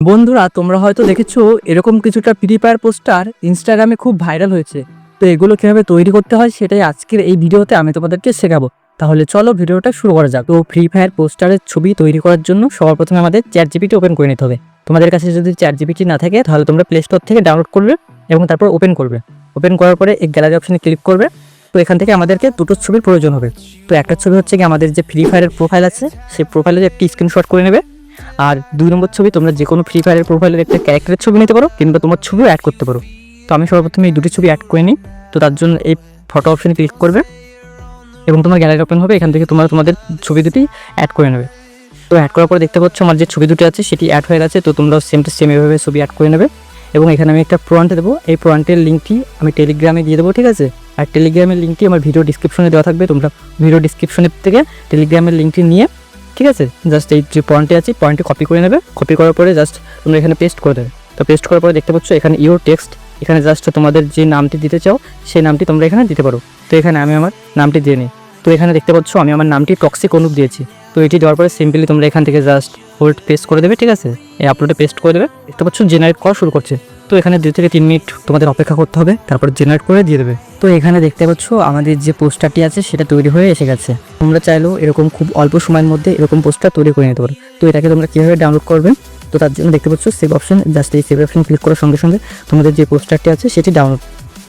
বন্ধুরা, তোমরা হয়তো দেখেছো এরকম কিছুটা ফ্রি ফায়ার পোস্টার ইনস্টাগ্রামে খুব ভাইরাল হয়েছে। তো এগুলো কিভাবে তৈরি করতে হয় সেটাই আজকের এই ভিডিওতে আমি তোমাদেরকে শেখাবো। তাহলে চলো ভিডিওটা শুরু করা যাক। তো ফ্রি ফায়ার পোস্টারের ছবি তৈরি করার জন্য সবার প্রথমে আমাদের চ্যাট জিপিটি ওপেন করে নিতে হবে। তোমাদের কাছে যদি চ্যাট জিপিটি না থাকে তাহলে তোমরা প্লে স্টোর থেকে ডাউনলোড করবে এবং তারপর ওপেন করবে। ওপেন করার পরে এই গ্যালারি অপশনে ক্লিক করবে। তো এখান থেকে আমাদেরকে দুটো ছবির প্রয়োজন হবে। তো একটা ছবি হচ্ছে কি আমাদের যে ফ্রি ফায়ারের প্রোফাইল আছে সেই প্রোফাইলের একটি স্ক্রিনশট করে নেবে। আর 2 নম্বর ছবি তোমরা যে কোনো ফ্রি ফায়ারের প্রোফাইলের একটা ক্যারেক্টারের ছবি নিতে পারো, কিংবা তোমার ছবিও অ্যাড করতে পারো। তো আমি সর্বপ্রথমে এই দুটি ছবি অ্যাড করে নিই। তো তার জন্য এই ফটো অপশনে ক্লিক করবে এবং তোমার গ্যালারি ওপেন হবে। এখান থেকে তোমরা তোমাদের ছবি দুটি অ্যাড করে নেবে। তো অ্যাড করার পরে দেখতে পাচ্ছ আমার যে ছবি দুটি আছে সেটি অ্যাড হয়ে গেছে। তো তোমরা সেম টু সেম এভাবে ছবি অ্যাড করে নেবে এবং এখানে আমি একটা প্রম্পট দেবো। এই প্রম্পটের লিঙ্কটি আমি টেলিগ্রামে দিয়ে দেবো, ঠিক আছে? আর টেলিগ্রামের লিঙ্কটি আমার ভিডিও ডিসক্রিপশনে দেওয়া থাকবে। তোমরা ভিডিও ডিসক্রিপশনের থেকে টেলিগ্রামের লিঙ্কটি নিয়ে, ঠিক আছে, জাস্ট এই যে পয়েন্টে আছে পয়েন্টে কপি করে নেবে। কপি করার পরে জাস্ট তোমরা এখানে পেস্ট করে দেবে। তো পেস্ট করার পরে দেখতে পাচ্ছ এখানে ইউর টেক্সট, এখানে জাস্ট তোমাদের যে নামটি দিতে চাও সেই নামটি তোমরা এখানে দিতে পারো। তো এখানে আমি আমার নামটি দিয়ে নিই। তো এখানে দেখতে পাচ্ছ আমি আমার নামটি টক্সিক অনুপ দিয়েছি। তো এটি দেওয়ার পরে সিম্পলি তোমরা এখান থেকে জাস্ট হোল্ড পেস্ট করে দেবে, ঠিক আছে? এই আপলোডে পেস্ট করে দেবে। দেখতে পাচ্ছ জেনারেট করা শুরু করছে। তো এখানে 2 থেকে 3 মিনিট তোমাদের অপেক্ষা করতে হবে, তারপর জেনারেট করে দিয়ে দেবে। তো এখানে দেখতে পাচ্ছ আমাদের যে পোস্টারটি আছে সেটা তৈরি হয়ে এসে গেছে। তোমরা চাইলেও এরকম খুব অল্প সময়ের মধ্যে এরকম পোস্টার তৈরি করে নিতে পারো। তো এটাকে তোমরা কীভাবে ডাউনলোড করবে? তো তার জন্য দেখতে পাচ্ছ সেভ অপশন, জাস্ট এই সেভ অপশন ক্লিক করার সঙ্গে সঙ্গে তোমাদের যে পোস্টারটি আছে সেটি ডাউনলোড